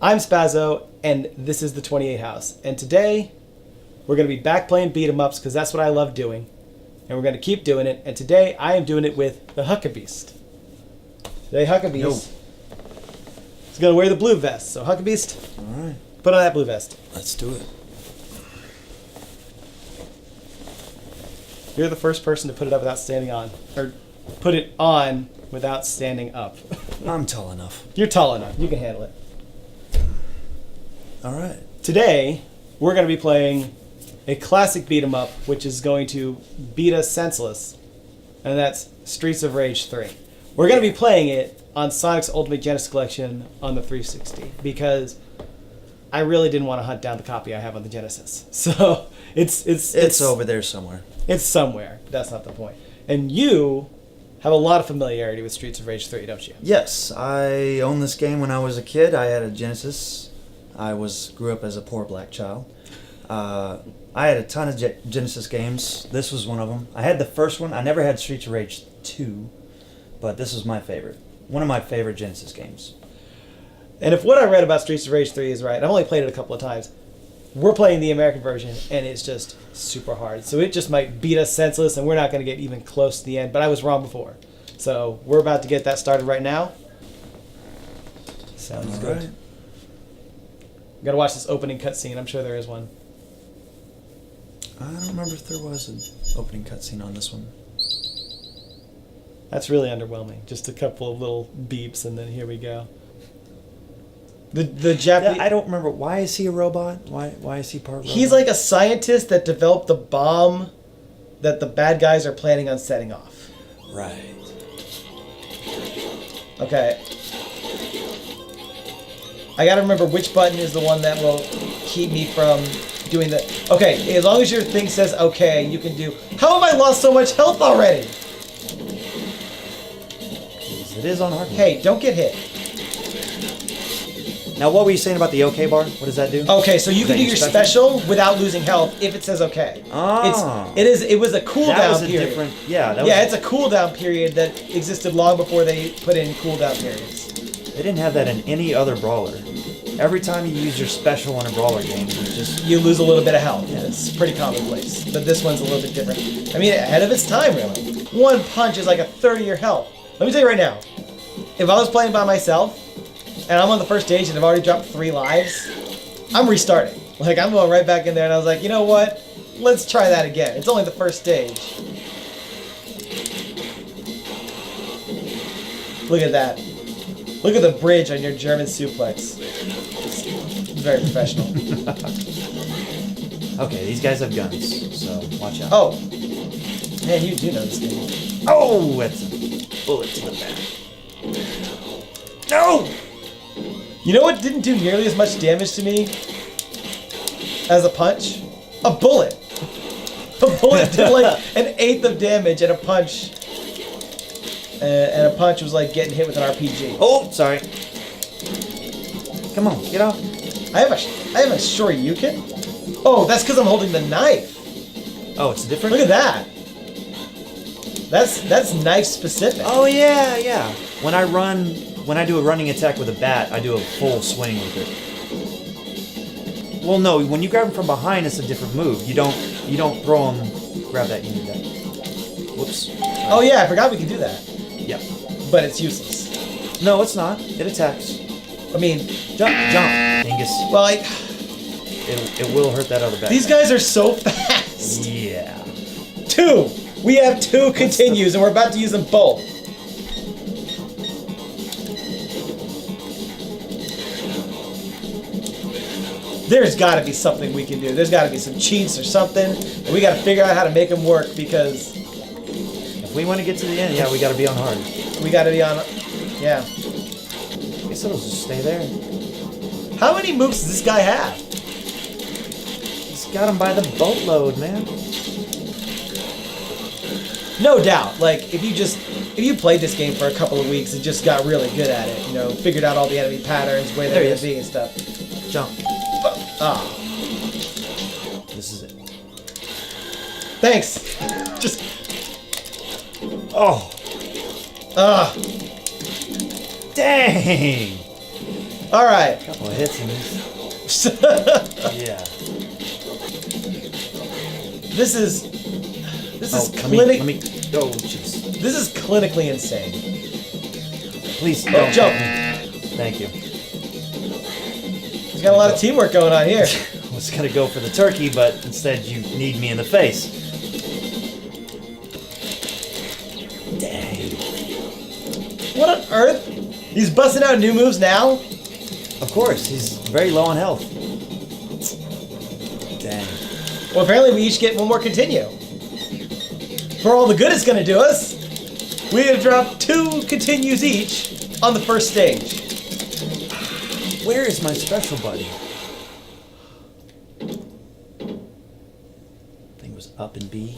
I'm Spazo, and this is the 28 House. And today, we're going to be back playing beat 'em ups because that's what I love doing. And we're going to keep doing it. And today, I am doing it with the Huckabeast. Today, Huckabeast is going to wear the blue vest. So, Huckabeast, all right, put on that blue vest. Let's do it. You're the first person to put it up without standing on. Or put it on without standing up. I'm tall enough. You're tall enough. You can handle it. All right. Today, we're going to be playing a classic beat 'em up, which is going to beat us senseless, and that's Streets of Rage 3. We're going to be playing it on Sonic's Ultimate Genesis Collection on the 360, because I really didn't want to hunt down the copy I have on the Genesis. So, it's over there somewhere. It's somewhere, but that's not the point. And you have a lot of familiarity with Streets of Rage 3, don't you? Yes, I owned this game when I was a kid. I had a Genesis. I grew up as a poor black child. I had a ton of Genesis games. This was one of them. I had the first one. I never had Streets of Rage 2, but this was my favorite. One of my favorite Genesis games. And if what I read about Streets of Rage 3 is right, I've only played it a couple of times. We're playing the American version, and it's just super hard. So it just might beat us senseless, and we're not going to get even close to the end. But I was wrong before. So we're about to get that started right now. Sounds good. Right. Got to watch this opening cutscene. I'm sure there is one. I don't remember if there was an opening cutscene on this one. That's really underwhelming. Just a couple of little beeps, and then here we go. The Japanese. I don't remember. Why is he a robot? Why is he part robot? He's like a scientist that developed the bomb that the bad guys are planning on setting off. Right. Okay. I gotta remember which button is the one that will keep me from doing the... Okay, as long as your thing says okay, you can do... How have I lost so much health already? It is on hard mode. Hey, don't get hit. Now, what were you saying about the OK bar? What does that do? Okay, so you can do your special without losing health if it says okay. Oh. It was a cooldown period. Different... Yeah, it's a cooldown period that existed long before they put in cooldown periods. They didn't have that in any other brawler. Every time you use your special in a brawler game, you lose a little bit of health. Yeah. It's pretty commonplace. But this one's a little bit different. I mean, ahead of its time, really. One punch is like a third of your health. Let me tell you right now, if I was playing by myself, and I'm on the first stage and I've already dropped 3 lives, I'm restarting. Like, I'm going right back in there, and I was like, you know what? Let's try that again. It's only the first stage. Look at that. Look at the bridge on your German suplex. It's very professional. Okay, these guys have guns, so watch out. Oh. Man, you do know this game. Oh, it's a bullet to the back. No! You know what didn't do nearly as much damage to me as a punch? A bullet. A bullet did like an 1/8 of damage, and a punch was like getting hit with an RPG. Oh, sorry. Come on, get off. I have a Shoryuken? Oh, that's because I'm holding the knife. Oh, it's different? Look at that. That's knife specific. Oh, yeah. When I do a running attack with a bat, I do a full swing with it. Well, no, when you grab him from behind, it's a different move. You don't throw him. Grab that, you need that. Whoops. Oh yeah, I forgot we could do that. Yep. But it's useless. No, it's not. It attacks. I mean, jump, Angus. Well, it will hurt that other bat. These guys are so fast. Yeah. 2. We have 2 continues, and we're about to use them both. There's got to be something we can do. There's got to be some cheats or something, and we got to figure out how to make them work, because if we want to get to the end, yeah, we got to be on hard. We got to be on, yeah. I guess it'll just stay there. How many moves does this guy have? He's got him by the boatload, man. No doubt. Like, if you played this game for a couple of weeks and just got really good at it, you know, figured out all the enemy patterns, where they're going to be and stuff. Jump. Ah. This is it. Thanks. Just. Oh. Ah. Dang. All right. A couple of hits in this. Yeah. This is Let me. Oh, jeez. This is clinically insane. Please Oh, don't jump. Thank you. He's got a lot of teamwork going on here. I was gonna go for the turkey, but instead you need me in the face. Dang. What on earth? He's busting out new moves now? Of course, he's very low on health. Dang. Well, apparently we each get one more continue. For all the good it's gonna do us, we have dropped 2 continues each on the first stage. Where is my special buddy? I think it was up and B.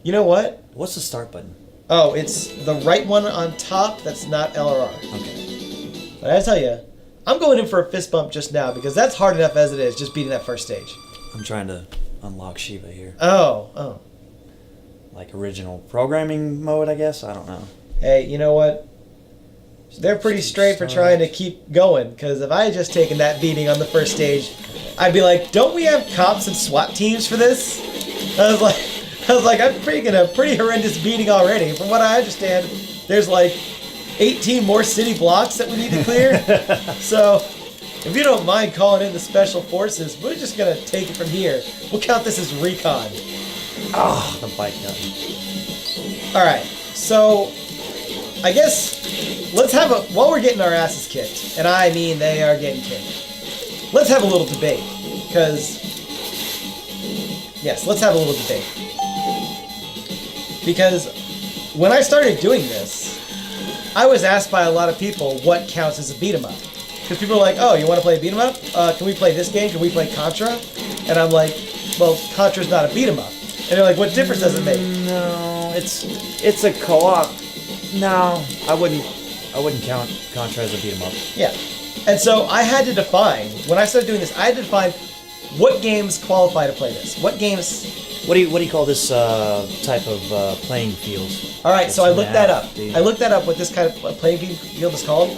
You know what? What's the start button? Oh, it's the right one on top that's not L or R. Okay. But I tell you, I'm going in for a fist bump just now because that's hard enough as it is, just beating that first stage. I'm trying to unlock Shiva here. Oh. Like original programming mode, I guess? I don't know. Hey, you know what? They're pretty straight for trying to keep going, because if I had just taken that beating on the first stage, I'd be like, don't we have cops and SWAT teams for this? I was like, I'm getting a pretty horrendous beating already. From what I understand, there's like 18 more city blocks that we need to clear. So, if you don't mind calling in the special forces, we're just gonna take it from here. We'll count this as recon. Oh, the bike gun. Alright, so I guess let's have while we're getting our asses kicked, and I mean they are getting kicked, let's have a little debate, yes, let's have a little debate. Because when I started doing this, I was asked by a lot of people what counts as a beat 'em up. Because people are like, oh, you want to play a beat 'em up? Can we play this game? Can we play Contra? And I'm like, well, Contra's not a beat 'em up. And they're like, what difference does it make? No, it's a co-op. No, I wouldn't count Contra as a beat 'em up. Yeah. And so I had to define, when I started doing this, I had to define what games qualify to play this. What games... What do you call this type of playing field? All right, so I looked that up. The- I looked that up what this kind of playing field is called.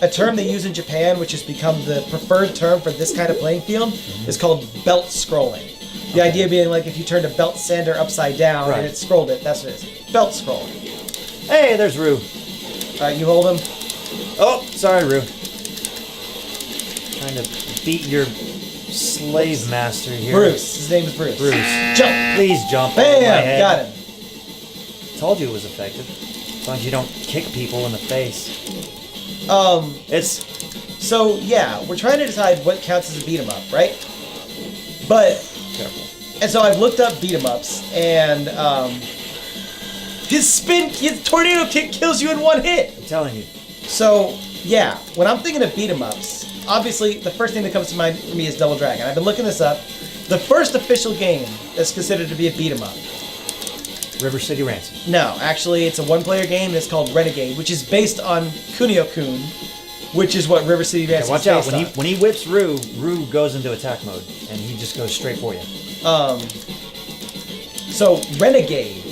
A term they use in Japan, which has become the preferred term for this kind of playing field, is called belt scrolling. The idea being like if you turned a belt sander upside down and it scrolled it, that's what it is. Belt scrolling. Hey, there's Rue. All right, you hold him. Oh, sorry, Rue. Trying to beat your slave master here. Bruce. His name is Bruce. Bruce. Jump. Please jump over my Bam! head. Got him. Told you it was effective. As long as you don't kick people in the face. It's so yeah, we're trying to decide what counts as a beat 'em up, right? But Careful. and so I've looked up beat 'em ups, and his tornado kick kills you in one hit. I'm telling you. So yeah, when I'm thinking of beat 'em ups, obviously the first thing that comes to mind for me is Double Dragon. I've been looking this up. The first official game that's considered to be a beat 'em up. River City Ransom. No, actually, it's a one-player game. And it's called Renegade, which is based on Kunio-kun, which is what River City Ransom Watch is out, based when he whips Rue goes into attack mode, and he just goes straight for you. So Renegade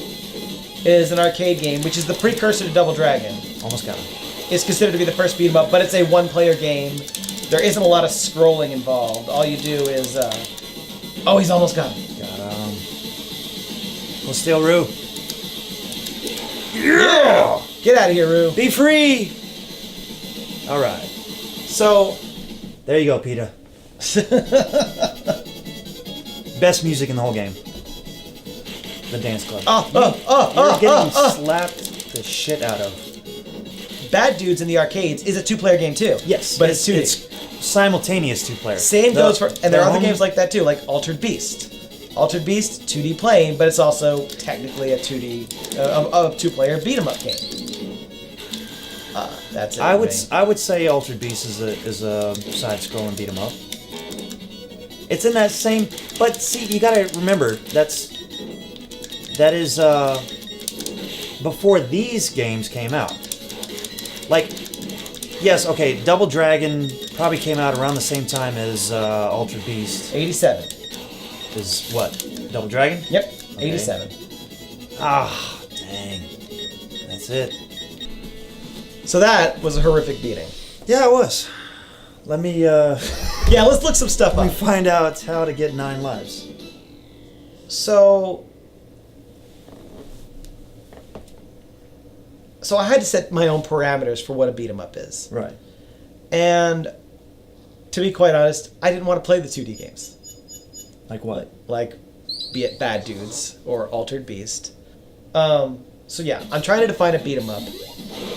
is an arcade game, which is the precursor to Double Dragon. Almost got him. It's considered to be the first beat 'em up, but it's a one-player game. There isn't a lot of scrolling involved. All you do is, oh, he's almost got him. Got him. We'll steal Rue. Yeah! Get out of here, Rue. Be free! Alright. So, There you go, Peter. Best music in the whole game. The dance club. You're getting slapped the shit out of. Bad Dudes in the arcades is a two-player game too. Yes, but it's 2D. It's simultaneous two-player. Same goes for, and there are other games like that too, like Altered Beast. Altered Beast, 2D playing, but it's also technically a 2D, a two-player beat-em-up game. That's it. I would say Altered Beast is a side-scrolling beat 'em up. It's in that same, but see, you gotta remember that is before these games came out. Like, yes, okay, Double Dragon probably came out around the same time as Altered Beast. 87. Is what? Double Dragon? Yep, Okay. 87. Ah, dang. That's it. So that was a horrific beating. Yeah, it was. Let me Yeah, let's look some stuff let me up. find out how to get 9 lives. So I had to set my own parameters for what a beat 'em up is. Right. And to be quite honest, I didn't want to play the 2D games. Like what? Like, be it Bad Dudes or Altered Beast. So yeah, I'm trying to define a beat 'em up.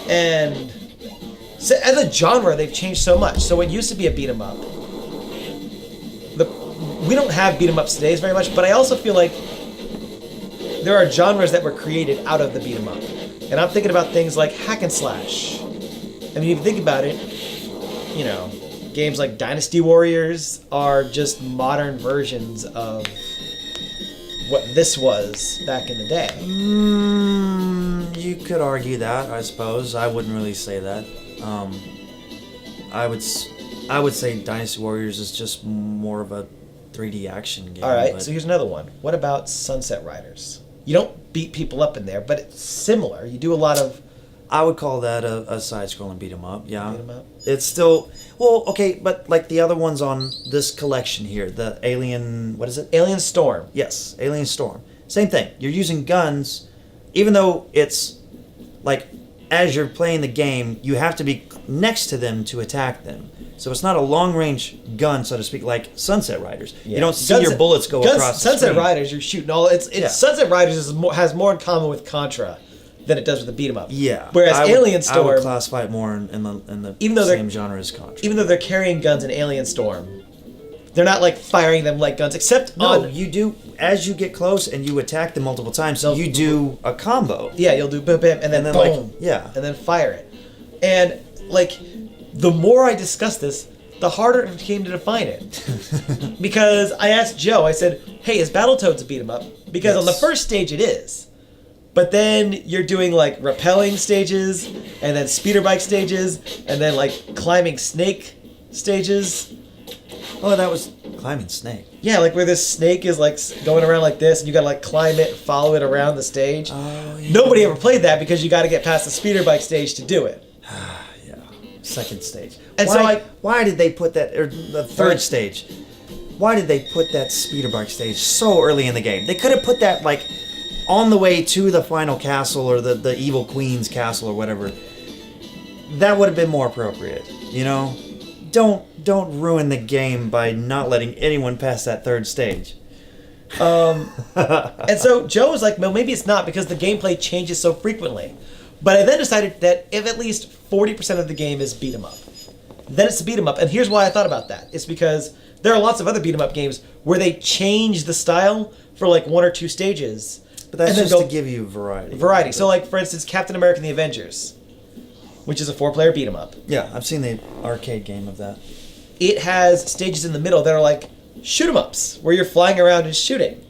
And so as a genre, they've changed so much. So what used to be a beat 'em up, we don't have beat 'em ups today very much, but I also feel like there are genres that were created out of the beat 'em up. And I'm thinking about things like hack and slash. I mean, if you think about it, you know, games like Dynasty Warriors are just modern versions of what this was back in the day. You could argue that, I suppose. I wouldn't really say that. I would say Dynasty Warriors is just more of a 3D action game. All right, but so here's another one. What about Sunset Riders? You don't beat people up in there, but it's similar. You do a lot of I would call that a side-scrolling beat 'em up. Yeah, beat 'em up. it's still okay, but like the other ones on this collection here, the Alien, what is it? Alien Storm. Yes, Alien Storm. Same thing. You're using guns, even though it's like as you're playing the game, you have to be next to them to attack them. So it's not a long-range gun, so to speak, like Sunset Riders. Yeah. You don't see your bullets go across the Sunset screen. Riders, you're shooting all. It's Yeah. Sunset Riders has more in common with Contra than it does with the beat 'em up. Yeah. Whereas I Alien would Storm, classify it more in the Even though they're- same genre as Contra. even though they're carrying guns in Alien Storm, they're not like firing them like guns, except No, on. you do as you get close and you attack them multiple times. No. You do a combo. Yeah, you'll do boom, bam, and then And then, boom, like, yeah. and then fire it. And like, the more I discussed this, the harder it became to define it. Because I asked Joe, I said, "Hey, is Battletoads a beat 'em up?" Because on the Yes. first stage it is, but then you're doing like rappelling stages, and then speeder bike stages, and then like climbing snake stages. Oh, that was Climbing Snake. Yeah, like where this snake is like going around like this, and you gotta like climb it, follow it around the stage. Oh, yeah. Nobody ever played that because you got to get past the speeder bike stage to do it. Yeah. Second stage. And why, so why did they put that, or the third Right. stage? Why did they put that speeder bike stage so early in the game? They could have put that like on the way to the final castle or the evil queen's castle or whatever. That would have been more appropriate. You know, don't ruin the game by not letting anyone pass that third stage. And so Joe was like, well, maybe it's not because the gameplay changes so frequently. But I then decided that if at least 40% of the game is beat 'em up, then it's a beat 'em up. And here's why I thought about that. It's because there are lots of other beat 'em up games where they change the style for like one or two stages. But that's and then just go to give you variety. variety. So like, for instance, Captain America and the Avengers, which is a 4-player beat 'em up. Yeah, I've seen the arcade game of that. It has stages in the middle that are like shoot 'em ups, where you're flying around and shooting.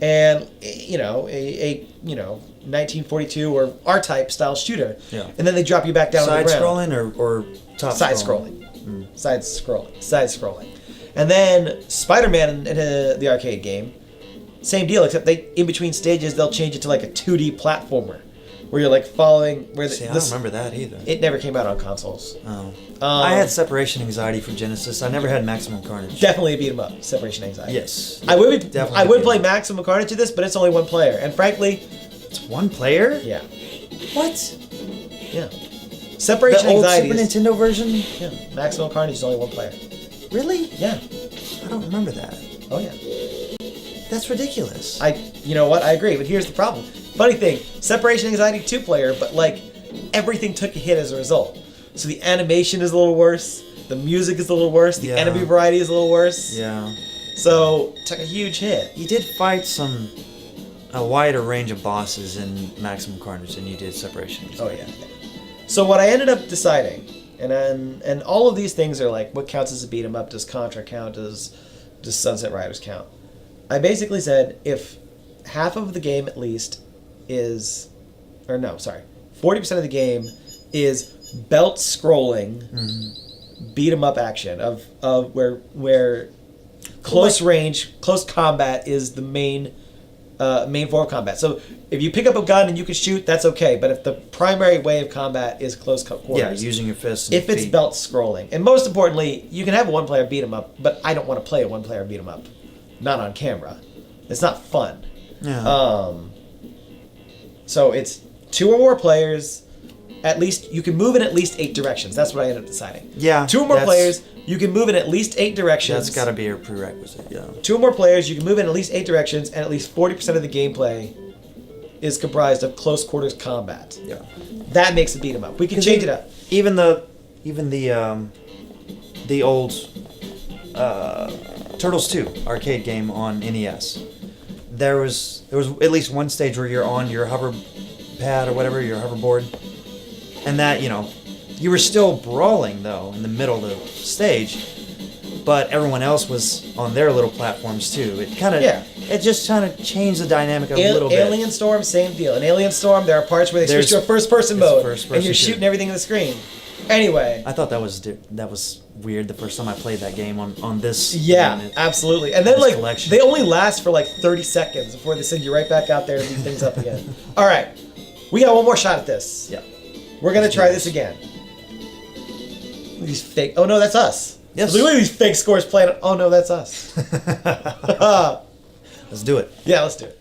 And you know, a 1942 or R-type style shooter. Yeah. And then they drop you back down on the Side ground. scrolling or top Side scrolling. Side scrolling. And then Spider-Man in the arcade game, same deal, except they in between stages they'll change it to like a 2D platformer, where you're like following where See, I this. don't remember that either. It never came out on consoles. Oh. I had separation anxiety for Genesis. I never had Maximum Carnage. Definitely a beat 'em up. Separation anxiety. Yes. I would Definitely I would beat 'em play up. Maximum Carnage to this, but it's only one player. And frankly, It's one player? yeah, What? yeah. The Separation old anxiety. Super Is, Nintendo version? yeah, Maximum Carnage is only one player. Really? Yeah. I don't remember that. Oh yeah. That's ridiculous. You know what? I agree, but here's the problem. Funny thing, Separation Anxiety 2-player, but like everything took a hit as a result. So the animation is a little worse, the music is a little worse, the Yeah. enemy variety is a little worse. Yeah. So took a huge hit. You did fight a wider range of bosses in Maximum Carnage than you did Separation. Oh yeah. So what I ended up deciding, and all of these things are like, what counts as a beat 'em up? Does Contra count? Does Sunset Riders count? I basically said if half of the game at least is, or no, sorry, 40% of the game is belt scrolling, beat 'em up action of where close range, close combat is the main main form of combat. So if you pick up a gun and you can shoot, that's okay. But if the primary way of combat is close quarters, using your fists. And if it's feet. belt scrolling, and most importantly, you can have a one-player beat 'em up, but I don't want to play a one-player beat 'em up, not on camera. It's not fun. Yeah. So it's 2 or more players. At least you can move in at least 8 directions. That's what I ended up deciding. Yeah. 2 or more players, you can move in at least 8 directions. That's got to be a prerequisite. Yeah. 2 or more players, you can move in at least 8 directions, and at least 40% of the gameplay is comprised of close quarters combat. Yeah. That makes it beat 'em up. We can change it up. Even the old Turtles 2 arcade game on NES. There was at least one stage where you're on your hover pad or whatever, your hoverboard, and that, you were still brawling though in the middle of the stage, but everyone else was on their little platforms too. It just kind of changed the dynamic a little bit. Alien Storm, same deal. In Alien Storm, there are parts where they switch to a first-person mode, and you're shooting everything in the screen. Anyway, I thought that was weird the first time I played that game on this. Yeah, absolutely. And then collection. they only last for 30 seconds before they send you right back out there to beat things up again. All right, we got one more shot at this. Yeah, we're gonna try this again. These fake. Oh no, that's us. Yes. Look at these fake scores playing. Oh no, that's us. Let's do it. Yeah, let's do it.